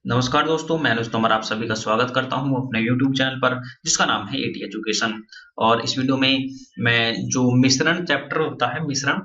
नमस्कार दोस्तों, मैं अनुज तोमर आप सभी का स्वागत करता हूं अपने YouTube चैनल पर जिसका नाम है एटी एजुकेशन। और इस वीडियो में मैं जो मिश्रण चैप्टर होता है मिश्रण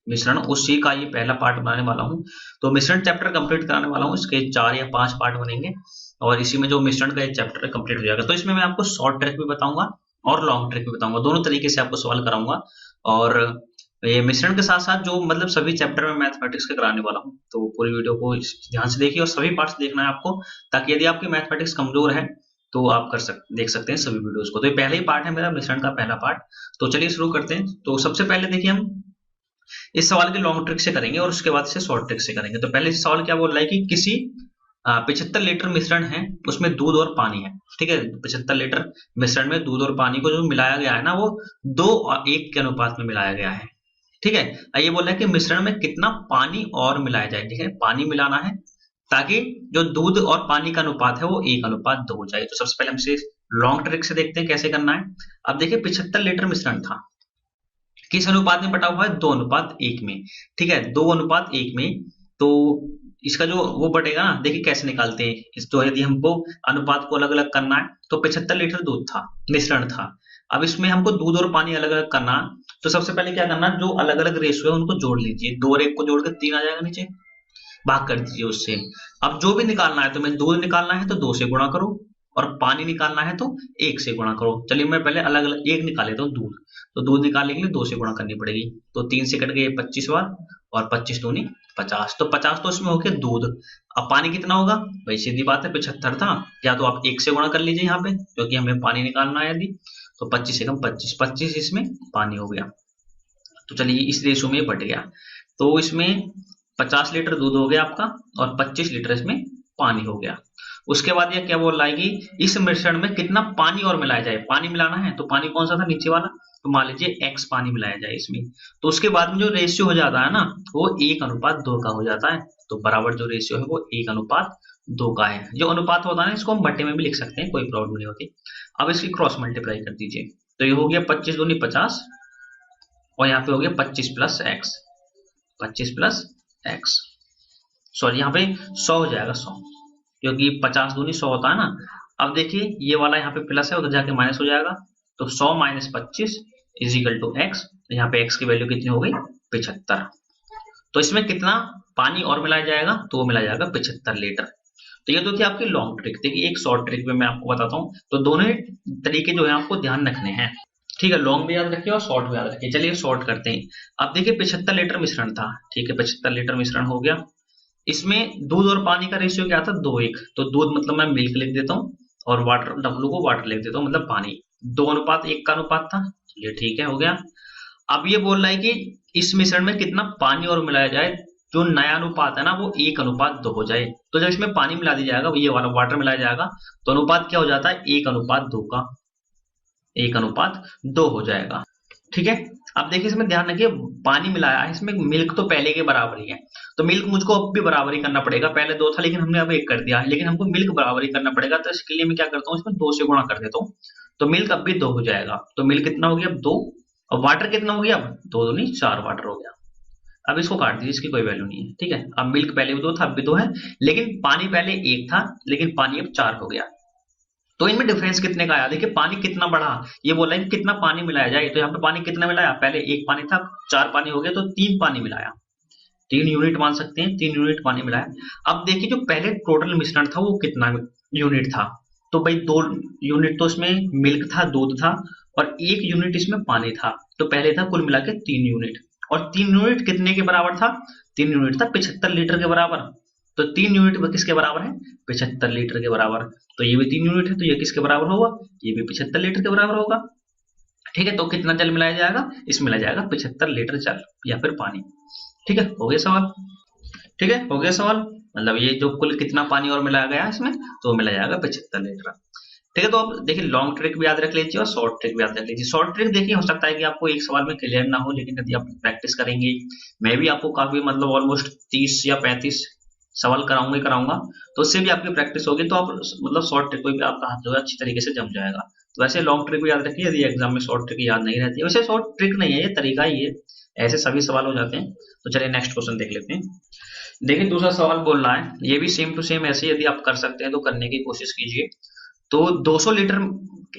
मिश्रण उसी का ये पहला पार्ट बनाने वाला हूं। तो मिश्रण चैप्टर कंप्लीट कराने वाला हूं, इसके 4 या 5 पार्ट बनेंगे और इसी में जो मिश्रण का एक चैप्टर कंप्लीट हो जाएगा। तो इसमें मैं आपको शॉर्ट ट्रिक भी बताऊंगा और लॉन्ग ट्रिक भी बताऊंगा, दोनों तरीके से आपको सवाल कराऊंगा। और ये मिश्रण के साथ साथ जो मतलब सभी चैप्टर में मैथमेटिक्स के कराने वाला हूँ, तो पूरी वीडियो को ध्यान से देखिए और सभी पार्ट्स देखना है आपको, ताकि यदि आपकी मैथमेटिक्स कमजोर है तो आप देख सकते हैं सभी वीडियोस को। तो ये पहला ही पार्ट है मेरा मिश्रण का पहला पार्ट। तो चलिए शुरू करते हैं। तो सबसे पहले देखिए हम इस सवाल के लॉन्ग ट्रिक से करेंगे और उसके बाद से शॉर्ट ट्रिक से करेंगे। तो पहले सवाल क्या बोल रहा है कि किसी 75 लीटर मिश्रण है, उसमें दूध और पानी है। ठीक है, 75 लीटर मिश्रण में दूध और पानी को जो मिलाया गया है ना, वो 2 और 1 के अनुपात में मिलाया गया है। ठीक है, ये बोल रहा है कि मिश्रण में कितना पानी और मिलाया जाए। ठीक है, पानी मिलाना है ताकि जो दूध और पानी का अनुपात है वो 1:2 हो जाए। तो सबसे पहले हम इसे लॉन्ग ट्रिक से देखते हैं कैसे करना है। अब देखिए 75 लीटर मिश्रण था, किस अनुपात में बटा हुआ है? 2:1 में। ठीक है, 2:1 में। तो इसका जो वो बटेगा ना, देखिए कैसे निकालते हैं इस। तो यदि हमको अनुपात को अलग अलग करना है तो 75 लीटर दूध था, मिश्रण था। अब इसमें हमको दूध और पानी अलग अलग करना है। तो सबसे पहले क्या करना, जो अलग अलग रेशियो है उनको जोड़ लीजिए। 2 और 1 को जोड़कर 3 आ जाएगा, नीचे भाग कर दीजिए उससे। अब जो भी निकालना है, तो मैं दूध निकालना है तो 2 से गुणा करो और पानी निकालना है तो 1 से गुणा करो। चलिए मैं पहले अलग अलग एक निकाल लेता हूँ, दूध। तो दूध निकालने के लिए 2 से गुणा करनी पड़ेगी। तो 3 से कट गए 25 बार और 25 दूनी 50। तो 50 तो इसमें हो गया दूध। अब पानी कितना होगा भाई? सीधी बात है, 75 था, या तो आप 1 से गुणा कर लीजिए यहाँ पे, क्योंकि हमें पानी निकालना है। यदि तो 25 से कम 25, 25 इसमें पानी हो गया। तो चलिए इस रेशो में बट गया। तो इसमें 50 लीटर दूध हो गया आपका और 25 लीटर इसमें पानी हो गया। उसके बाद ये क्या बोल रहा है कि इस मिश्रण में कितना पानी और मिलाया जाए। पानी मिलाना है तो पानी कौन सा था? नीचे वाला। तो मान लीजिए x पानी मिलाया जाए इसमें। तो उसके बाद में जो रेशियो हो जाता है ना, वो 1:2 का हो जाता है। तो बराबर जो रेशियो है वो 1:2 का है। जो अनुपात होता है ना, इसको हम बट्टे में भी लिख सकते हैं, कोई प्रॉब्लम नहीं होती। अब इसकी क्रॉस मल्टीप्लाई कर दीजिए। तो ये हो गया 25 दूनी 50 और यहाँ पे हो गया 25 plus x, 25 plus x, sorry यहाँ पे 100 हो जाएगा, 100, क्योंकि 50 दूनी 100 होता है ना। अब देखिए ये वाला यहाँ पे प्लस है, उधर जाके माइनस हो जाएगा। तो 100 minus 25 is equal to x. यहाँ पे एक्स की वैल्यू कितनी हो गई? 75। तो इसमें कितना पानी और मिलाया जाएगा? तो वो मिलाया जाएगा 75 लीटर। तो ये तो थी आपकी लॉन्ग ट्रिक। देखिए एक शॉर्ट ट्रिक में मैं आपको बताता हूँ। तो दोनों ही तरीके जो है आपको ध्यान रखने हैं। ठीक है, लॉन्ग भी याद रखिए और शॉर्ट भी याद रखिए। चलिए शॉर्ट करते हैं। अब देखिए 75 लीटर मिश्रण था। ठीक है, 75 लीटर मिश्रण हो गया। इसमें दूध और पानी का रेशियो क्या था? 2:1। तो दूध मतलब मैं मिल्क लिख देता हूँ और वाटर, डब्लू को वाटर लिख देता हूँ, मतलब पानी। 2:1 का अनुपात था। चलिए ठीक है, हो गया। अब ये बोल रहा है कि इस मिश्रण में कितना पानी और मिलाया जाए, जो नया अनुपात है ना वो 1:2 हो जाए। तो जब इसमें पानी मिला दिया जाएगा, ये वाला वाटर मिलाया जाएगा, तो अनुपात क्या हो जाता है? 1:2 का, 1:2 हो जाएगा। ठीक है, अब देखिए इसमें ध्यान रखिए, पानी मिलाया है इसमें, मिल्क तो पहले के बराबर ही है। तो मिल्क मुझको अब भी बराबर ही करना पड़ेगा। पहले 2 था लेकिन हमने अब 1 कर दिया है, लेकिन हमको मिल्क बराबर ही करना पड़ेगा। तो इसके लिए मैं क्या करता हूँ, इसमें 2 से गुणा कर देता हूँ। तो मिल्क अब भी 2 हो जाएगा। तो मिल्क कितना हो गया? अब 2। और वाटर कितना हो गया? अब 2 दूनी 4 वाटर हो गया। अब इसको काट दीजिए, इसकी कोई वैल्यू नहीं है। ठीक है, अब मिल्क पहले भी 2 था, अब भी 2 है, लेकिन पानी पहले 1 था, लेकिन पानी अब 4 हो गया। तो इनमें डिफरेंस कितने का आया? देखिए पानी कितना बढ़ा, ये बोला है कि कितना पानी मिलाया जाए। तो यहाँ पे पानी कितना मिलाया? पहले 1 पानी था, 4 पानी हो गया, तो 3 पानी मिलाया। 3 यूनिट मान सकते हैं, 3 यूनिट पानी मिलाया। अब देखिए जो पहले टोटल मिश्रण था वो कितना यूनिट था? तो भाई 2 यूनिट तो इसमें मिल्क था, दूध था, और 1 यूनिट इसमें पानी था। तो पहले था कुल मिला के 3 यूनिट। और 3 यूनिट कितने के बराबर था? 3 यूनिट था 75 लीटर के बराबर। तो 3 यूनिट किसके बराबर है? 75 लीटर के बराबर। तो ये भी 3 यूनिट है, तो ये किसके बराबर होगा? ये भी 75 लीटर के बराबर होगा। ठीक है, तो कितना जल मिलाया जाएगा? इसमें मिलाया जाएगा 75 लीटर जल या फिर पानी। ठीक है, हो गया सवाल। ठीक है, हो गया सवाल। मतलब ये जो कुल कितना पानी और मिलाया गया इसमें, तो मिला जाएगा 75 लीटर। ठीक है, तो अब देखिए लॉन्ग ट्रिक भी याद रख लीजिए और शॉर्ट ट्रिक भी याद रख लीजिए। शॉर्ट ट्रिक देखिए हो सकता है कि आपको एक सवाल में क्लियर ना हो, लेकिन यदि आप प्रैक्टिस करेंगे, मैं भी आपको काफी मतलब ऑलमोस्ट 30 या 35 सवाल कराऊंगा ही कराऊंगा, तो उससे भी आपकी प्रैक्टिस होगी, तो आप मतलब शॉर्ट ट्रिक को भी आपका हाथ जो है अच्छी तरीके से जम जाएगा। तो वैसे लॉन्ग ट्रिक भी याद रखिए, यदि एग्जाम में शॉर्ट ट्रिक याद नहीं रहती है। वैसे शॉर्ट ट्रिक नहीं है, ये तरीका ही है, ऐसे सभी सवाल हो जाते हैं। तो चलिए नेक्स्ट क्वेश्चन देख लेते हैं। देखिए दूसरा सवाल बोल रहा है, ये भी सेम टू सेम ऐसे यदि आप कर सकते हैं तो करने की कोशिश कीजिए। तो 200 लीटर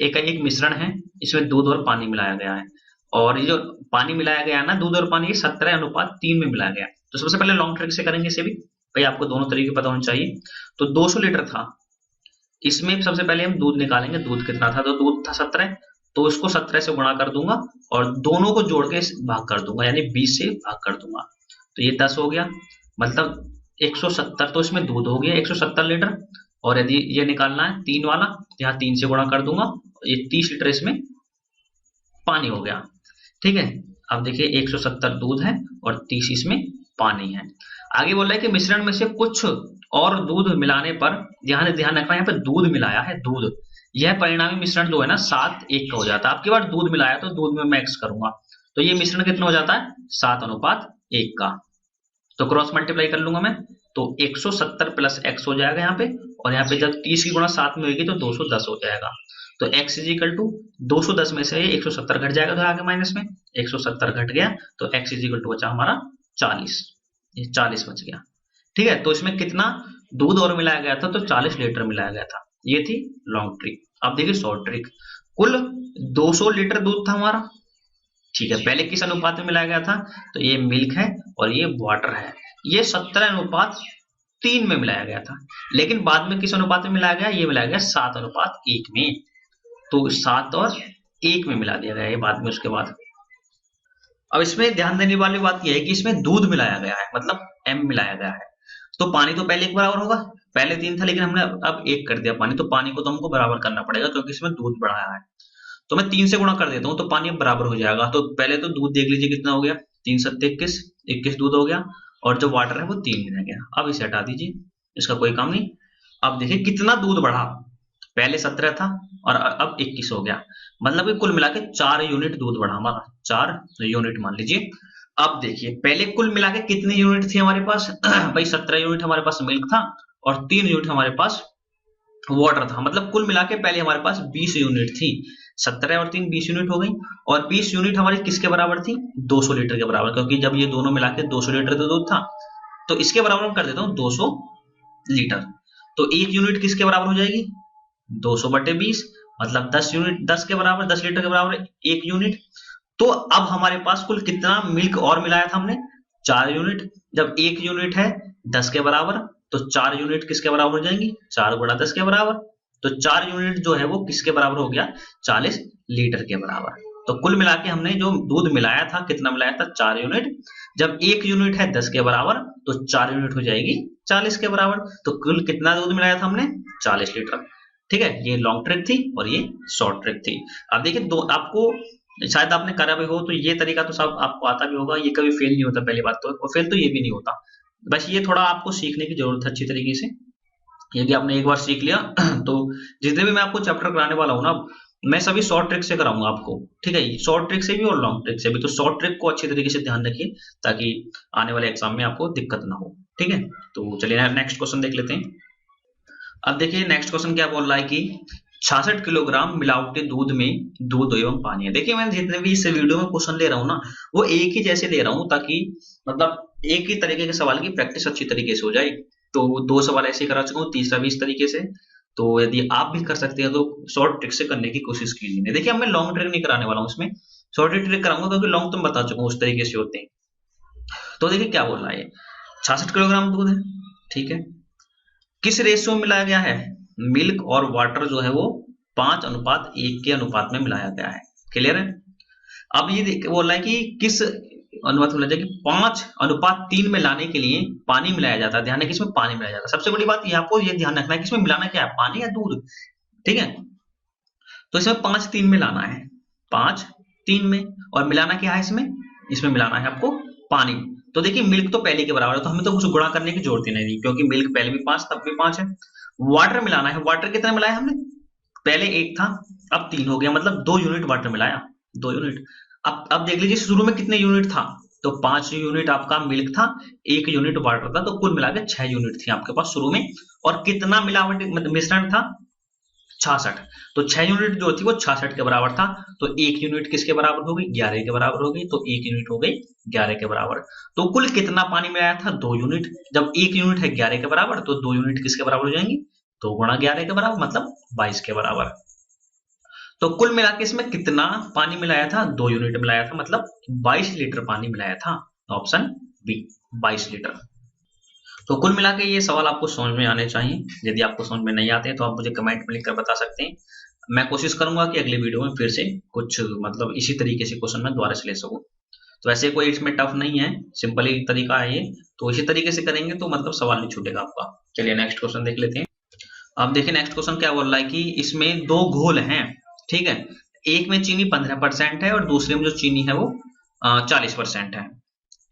एक मिश्रण है, इसमें दूध और पानी मिलाया गया है, और ये जो पानी मिलाया गया है ना, दूध और पानी, ये 17:3 में मिलाया गया है। तो सबसे पहले लॉन्ग ट्रिक से करेंगे इसे भी, भाई आपको दोनों तरीके पता होने चाहिए। तो 200 लीटर था, इसमें सबसे पहले हम दूध निकालेंगे, दूध कितना था, तो दूध था 17, तो इसको 17 से गुणा कर दूंगा और दोनों को जोड़ के भाग कर दूंगा, यानी 20 से भाग कर दूंगा, तो ये 10 हो गया, मतलब 170। तो इसमें दूध हो गया 170 लीटर, और यदि ये निकालना है 3 वाला, यहाँ 3 से गुणा कर दूंगा, ये 30 लीटर इसमें पानी हो गया। ठीक है, अब देखिए 170 दूध है और 30 इसमें पानी है। आगे बोल रहा है कि मिश्रण में से कुछ और दूध मिलाने पर, ध्यान ध्यान रखना, यहाँ पे दूध मिलाया है, दूध, यह परिणामी मिश्रण जो है ना 7:1 का हो जाता है। आपकी बार दूध मिलाया तो दूध में मैं x करूंगा, तो ये मिश्रण कितना हो जाता है 7:1 का। तो क्रॉस मल्टीप्लाई कर लूंगा मैं, तो 170 प्लस x हो जाएगा यहाँ पे, और यहाँ पे जब 30 की गुणा 7 में होगी तो 210 हो जाएगा। तो x इज इक्वल टू 210 में से 170 घट जाएगा, तो आगे माइनस में 170 घट गया, तो x इज इक्वल टू बचा हमारा 40, ये 40 बच गया। ठीक है, तो इसमें कितना दूध और मिलाया गया था, तो 40 लीटर मिलाया गया था। ये थी लॉन्ग ट्रिक। अब देखिए शॉर्ट ट्रिक, कुल 200 लीटर दूध था हमारा। ठीक है, पहले किस अनुपात में मिलाया गया था, तो ये मिल्क है और ये वाटर है, ये 17:3 में मिलाया गया था। लेकिन बाद में किस अनुपात में मिलाया गया, ये मिलाया गया 7:1 में, तो 7 और 1 में मिला दिया गया ये बाद में। उसके बाद अब इसमें ध्यान देने वाली बात यह है कि इसमें दूध मिलाया गया है, मतलब m मिलाया गया है, तो पानी तो पहले एक बराबर होगा, पहले 3 था लेकिन हमने अब 1 कर दिया पानी, तो पानी को तो हमको बराबर करना पड़ेगा क्योंकि इसमें दूध बढ़ाया है। तो मैं 3 से गुणा कर देता हूँ, तो पानी अब बराबर हो जाएगा। तो पहले तो दूध देख लीजिए कितना हो गया, 3 7 21, 21 दूध हो गया, और जो वाटर है वो 3 रह गया। अब इसे हटा दीजिए, इसका कोई काम नहीं। अब देखिए कितना दूध बढ़ा, पहले 17 था और अब 21 हो गया, मतलब कि कुल मिला के 4 यूनिट दूध बढ़ा हमारा, 4 यूनिट मान लीजिए। अब देखिए पहले कुल मिला के कितनी यूनिट थी हमारे पास भाई 17 यूनिट हमारे पास मिल्क था और 3 यूनिट हमारे पास वाटर था, मतलब कुल मिला के पहले हमारे पास 20 यूनिट थी। 17 और 3 20 यूनिट हो गई, और 20 यूनिट हमारी किसके बराबर थी, 200 लीटर के बराबर, क्योंकि जब ये दोनों मिला के 200 लीटर का दूध था, तो इसके बराबर हम कर देता हूँ 200 लीटर। तो 1 यूनिट किसके बराबर हो जाएगी, 200/20, मतलब 10 यूनिट, 10 के बराबर, 10 लीटर के बराबर 1 यूनिट। तो अब हमारे पास कुल कितना मिल्क और मिलाया था हमने, 4 यूनिट। जब 1 यूनिट है 10 के बराबर, तो 4 यूनिट किसके बराबर हो जाएंगी, 4 गुणा 10 के बराबर, तो 4 यूनिट जो है वो किसके बराबर हो गया, 40 लीटर के बराबर। तो कुल मिला के हमने जो दूध मिलाया था, कितना मिलाया था, 4 यूनिट। जब 1 यूनिट है 10 के बराबर, तो 4 यूनिट हो जाएगी 40 के बराबर। तो कुल कितना दूध मिलाया था हमने, 40 लीटर। ठीक है, ये लॉन्ग ट्रिक थी और ये शॉर्ट ट्रिक थी। अब देखिए दो, आपको शायद आपने करा भी हो, तो ये तरीका तो सब आपको आता भी होगा, ये कभी फेल नहीं होता पहली बात तो, और फेल तो ये भी नहीं होता, बस ये थोड़ा आपको सीखने की जरूरत है अच्छी तरीके से। यदि आपने एक बार सीख लिया तो जितने भी मैं आपको चैप्टर कराने वाला हूँ ना, मैं सभी शॉर्ट ट्रिक से कराऊंगा आपको। ठीक है, शॉर्ट ट्रिक से भी और लॉन्ग ट्रिक से भी। तो शॉर्ट ट्रिक को अच्छी तरीके से ध्यान रखिए ताकि आने वाले एग्जाम में आपको दिक्कत ना हो। ठीक है, तो चलिए नेक्स्ट क्वेश्चन देख लेते हैं। अब देखिए नेक्स्ट क्वेश्चन क्या बोल रहा है कि 66 किलोग्राम मिलावटी दूध में दूध एवं पानी है। देखिए मैं जितने भी इस वीडियो में क्वेश्चन ले रहा हूँ ना, वो एक ही जैसे ले रहा हूँ ताकि मतलब एक ही तरीके के सवाल की प्रैक्टिस अच्छी तरीके से हो जाए। तो 2 सवाल ऐसे करा चुका हूँ, तीसरा भी इस तरीके से। तो यदि आप भी कर सकते हैं तो शॉर्ट ट्रिक से करने की कोशिश कीजिए। देखिए अब मैं लॉन्ग ट्रिक नहीं कराने वाला हूँ इसमें, शॉर्ट ट्रिक कराऊंगा क्योंकि लॉन्ग तो मैं बता चुका हूँ उस तरीके से होते हैं। तो देखिए क्या बोल रहा है, 66 किलोग्राम दूध है, ठीक है, किस रेशियो में मिलाया गया है, मिल्क और वाटर जो है वो 5:1 के अनुपात में मिलाया गया है। क्लियर है। अब ये बोल रहा है कि किस अनुपात में, कि 5:3 में लाने के लिए पानी मिलाया जाता है। ध्यान है किसमें पानी मिलाया जाता है। सबसे बड़ी बात ये आपको ये ध्यान रखना है कि इसमें मिलाना क्या है, पानी या दूध। ठीक है, तो इसमें 5:3 में लाना है, 5:3 में, और मिलाना क्या है इसमें, इसमें मिलाना है आपको पानी। तो देखिए मिल्क तो पहले के बराबर है, तो हमें तो कुछ गुणा करने की जरूरत ही नहीं, क्योंकि मिल्क पहले भी 5 तब भी 5 है। वाटर मिलाना है, वाटर कितना मिलाया हमने, पहले 1 था अब 3 हो गया, मतलब 2 यूनिट वाटर मिलाया, 2 यूनिट। अब देख लीजिए शुरू में कितने यूनिट था, तो 5 यूनिट आपका मिल्क था, 1 यूनिट वाटर था, तो कुल मिलाकर 6 यूनिट थी आपके पास शुरू में। और कितना मिलावटी मिश्रण था, 66। तो 6 यूनिट जो थी वो 66 के बराबर था। तो 1 यूनिट किसके बराबर हो गई? 11 के बराबर हो गई। तो 1 यूनिट हो गई 11 के बराबर। तो कुल कितना पानी मिलाया था? 2 यूनिट। जब 1 यूनिट है 11 के बराबर, तो 2 यूनिट किसके बराबर हो जाएंगी? 2 गुणा 11 के बराबर, मतलब 22 के बराबर। तो कुल मिला के इसमें कितना पानी मिलाया था? 2 यूनिट मिलाया था, मतलब 22 लीटर पानी मिलाया था। Option B, 22 litre. तो कुल मिला के ये सवाल आपको समझ में आने चाहिए। यदि आपको समझ में नहीं आते हैं तो आप मुझे कमेंट में लिखकर बता सकते हैं। मैं कोशिश करूंगा कि अगले वीडियो में फिर से कुछ मतलब इसी तरीके से क्वेश्चन मैं दोबारा से ले सकूं। तो ऐसे कोई इसमें टफ नहीं है, सिंपल ही तरीका है ये। तो इसी तरीके से करेंगे तो मतलब सवाल नहीं छूटेगा आपका। चलिए नेक्स्ट क्वेश्चन देख लेते हैं। अब देखिए नेक्स्ट क्वेश्चन क्या बोल रहा है कि इसमें दो घोल हैं, ठीक है। एक में चीनी 15% है और दूसरे में जो चीनी है वो 40% है,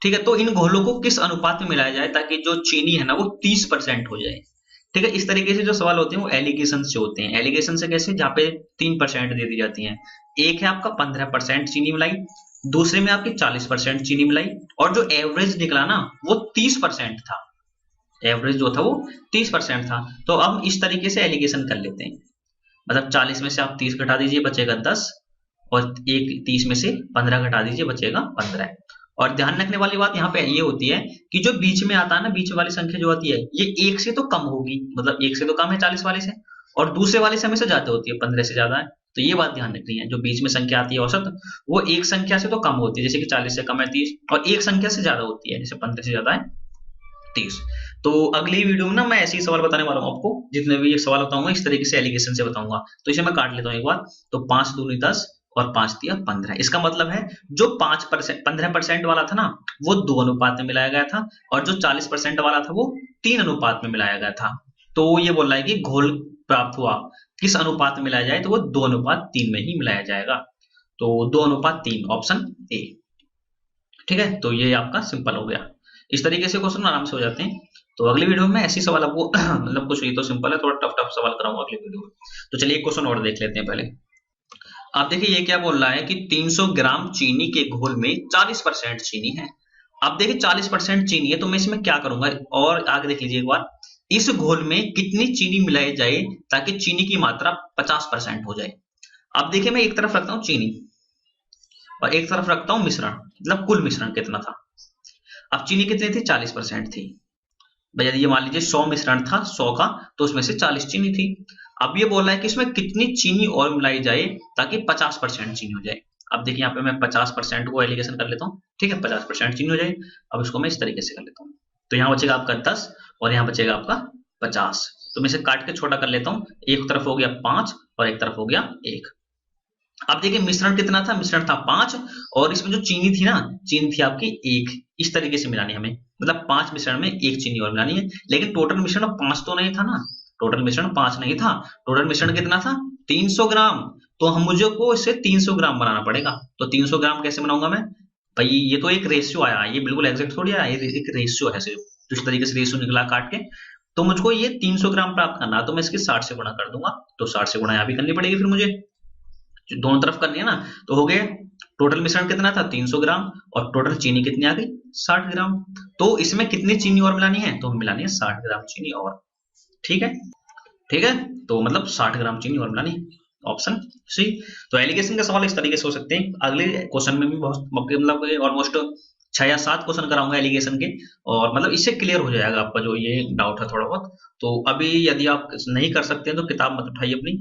ठीक है। तो इन घोलों को किस अनुपात में मिलाया जाए ताकि जो चीनी है ना वो 30% हो जाए, ठीक है। इस तरीके से जो सवाल होते हैं वो एलिगेशन से होते हैं। एलिगेशन से कैसे? जहाँ पे 3% दे दी जाती है। एक है आपका 15% चीनी मिलाई, दूसरे में आपकी 40% चीनी मिलाई, और जो एवरेज निकला ना वो 30% था। एवरेज जो था वो 30% था। तो अब इस तरीके से एलिगेशन कर लेते हैं। मतलब 40 में से आप 30 घटा दीजिए, बचेगा 10, और एक 30 में से 15 घटा दीजिए, बचेगा 15। और ध्यान रखने वाली बात यहाँ पे ये होती है कि जो बीच में आता है ना, बीच वाली संख्या जो आती है ये 1 से तो कम होगी, मतलब 1 से तो कम है 40 वाले से, और दूसरे वाले से हमेशा ज्यादा होती है, 15 से ज्यादा है। तो ये बात ध्यान रखनी है, जो बीच में संख्या आती है औसत, वो एक संख्या से तो कम होती है, जैसे कि 40 से कम है 30, और एक संख्या से ज्यादा होती है, जैसे 15 से ज्यादा है 30। तो अगली वीडियो में ना मैं ऐसे ही सवाल बताने वाला हूँ आपको, जितने भी ये सवाल बताऊंगा इस तरीके से एलिगेशन से बताऊंगा। तो इसे मैं काट लेता हूँ एक बार। तो 5 दूनी 10 और 5 दिया 15। इसका मतलब है जो 5% 15% वाला था ना वो 2 अनुपात में मिलाया गया था, और जो 40% वाला था वो 3 अनुपात में मिलाया गया था। तो ये बोल रहा है कि घोल प्राप्त हुआ किस अनुपात में मिलाया जाए, तो वो 2:3 में ही मिलाया जाएगा। तो 2:3, ऑप्शन ए, ठीक है। तो ये आपका सिंपल हो गया। इस तरीके से क्वेश्चन आराम से हो जाते हैं। तो अगली वीडियो में ऐसी सवाल आपको मतलब कुछ ये तो सिंपल है, थोड़ा टफ टफ सवाल कराऊंगा अगली वीडियो में। तो चलिए एक क्वेश्चन और देख लेते हैं पहले। आप देखिए ये क्या बोल रहा है कि 300 ग्राम चीनी के घोल में 40% चीनी है। अब देखिए 40% चीनी है, तो मैं इसमें क्या करूंगा, और आगे देख लीजिए एक बार। इस घोल में कितनी चीनी मिलाई जाए ताकि चीनी की मात्रा 50% हो जाए। अब देखिए मैं एक तरफ रखता हूँ चीनी और एक तरफ रखता हूँ मिश्रण, मतलब कुल मिश्रण कितना था। अब चीनी कितनी थी? 40% थी। भैया ये मान लीजिए 100 मिश्रण था 100 का, तो उसमें से 40 चीनी थी। अब ये बोल रहा है कि इसमें कितनी चीनी और मिलाई जाए ताकि 50% चीनी हो जाए। अब देखिए यहाँ पे मैं 50% को एलिगेशन कर लेता हूँ, ठीक है। 50% चीनी हो जाए। अब इसको मैं इस तरीके से कर लेता हूँ। तो यहाँ बचेगा आपका 10 और यहाँ बचेगा आपका 50। तो मैं इसे काट के छोटा कर लेता हूँ। एक तरफ हो गया 5 और एक तरफ हो गया 1। अब देखिए मिश्रण कितना था? मिश्रण था 5, और इसमें जो चीनी थी ना, चीनी थी आपकी 1। इस तरीके से मिलानी है हमें, मतलब 5 मिश्रण में 1 चीनी और मिलानी है। लेकिन टोटल मिश्रण 5 तो नहीं था ना, टोटल मिश्रण 5 नहीं था। टोटल मिश्रण कितना था? 300 ग्राम। तो हम मुझे को इसे 300 ग्राम बनाना पड़ेगा। तो 300 ग्राम कैसे बनाऊंगा मैं? भाई ये तो एक रेशियो आया, ये बिल्कुल एग्जैक्ट थोड़ी आया, ये एक रेशियो है सिर्फ। तो इस तरीके से रेशियो निकला काट के। तो मुझको ये 300 ग्राम प्राप्त करना, तो मैं इसकी 60 से गुणा कर दूंगा। तो 60 से गुणा यहाँ भी करनी पड़ेगी फिर मुझे, दोनों तरफ करनी है ना। तो हो गए, टोटल मिश्रण कितना था? 300 ग्राम, और टोटल चीनी कितनी आ गई? 60 ग्राम। तो इसमें कितनी चीनी और मिलानी है? तो मिलानी है 60 ग्राम चीनी और, ठीक है। ठीक है, तो मतलब 60 ग्राम चीनी और मिलानी है, ऑप्शन सी। तो एलिगेशन के सवाल इस तरीके से हो सकते हैं। अगले क्वेश्चन में भी बहुत मतलब ऑलमोस्ट 6 या 7 क्वेश्चन कराऊंगा एलिगेशन के, और मतलब इससे क्लियर हो जाएगा आपका जो ये डाउट है थोड़ा बहुत। तो अभी यदि आप नहीं कर सकते हैं तो किताब मत उठाइए अपनी,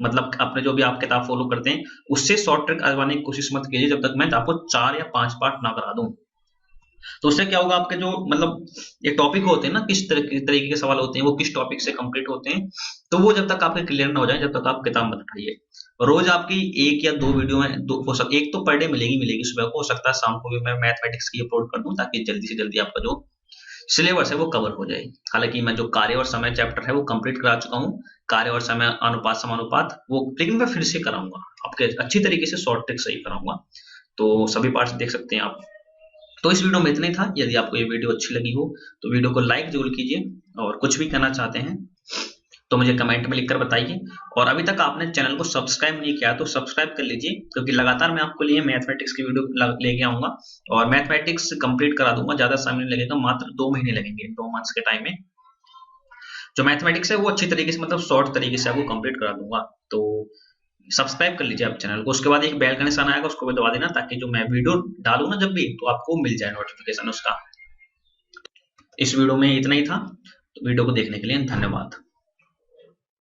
मतलब अपने जो भी आप किताब फॉलो करते हैं उससे शॉर्ट ट्रिक आजमाने की कोशिश मत कीजिए जब तक मैं आपको 4 या 5 पार्ट ना करा दूं। तो उससे क्या होगा, आपके जो मतलब ये टॉपिक होते हैं ना, किस तरीके के सवाल होते हैं, वो किस टॉपिक से कंप्लीट होते हैं, तो वो जब तक आपके क्लियर ना हो जाए जब तक आप किताब मत उठाइए। रोज आपकी 1 या 2 वीडियो में एक तो पर डे मिलेगी मिलेगी सुबह को, हो सकता है शाम को भी मैं मैथमेटिक्स की अपलोड कर दूं ताकि जल्दी से जल्दी आपका जो सिलेबस है वो कवर हो जाए। हालांकि मैं जो कार्य और समय चैप्टर है वो कंप्लीट करा चुका हूँ, कार्य और समय अनुपात समानुपात वो, लेकिन मैं फिर से कराऊंगा आपके अच्छी तरीके से, शॉर्ट ट्रिक सही कराऊंगा। तो सभी पार्ट्स देख सकते हैं आप। तो इस वीडियो में इतना ही था। यदि आपको ये वीडियो अच्छी लगी हो तो वीडियो को लाइक जरूर कीजिए, और कुछ भी कहना चाहते हैं तो मुझे कमेंट में लिखकर बताइए। और अभी तक आपने चैनल को सब्सक्राइब नहीं किया तो सब्सक्राइब कर लीजिए, क्योंकि लगातार मैं आपके लिए मैथमेटिक्स की वीडियो लेके आऊंगा, और मैथमेटिक्स कंप्लीट करा दूंगा। ज्यादा समय नहीं लगेगा, मात्र 2 महीने लगेंगे, 2 मंथ्स के टाइम में। जो मैथमेटिक्स है वो अच्छी तरीके से, मतलब शॉर्ट तरीके से आपको कंप्लीट करा दूंगा। तो सब्सक्राइब कर लीजिए आप चैनल को, उसके बाद एक बेल का निशान आएगा, उसको भी दबा देना, ताकि जो मैं वीडियो डालूं ना जब भी, तो आपको मिल जाए नोटिफिकेशन उसका। इस वीडियो में इतना ही था, तो वीडियो को देखने के लिए धन्यवाद।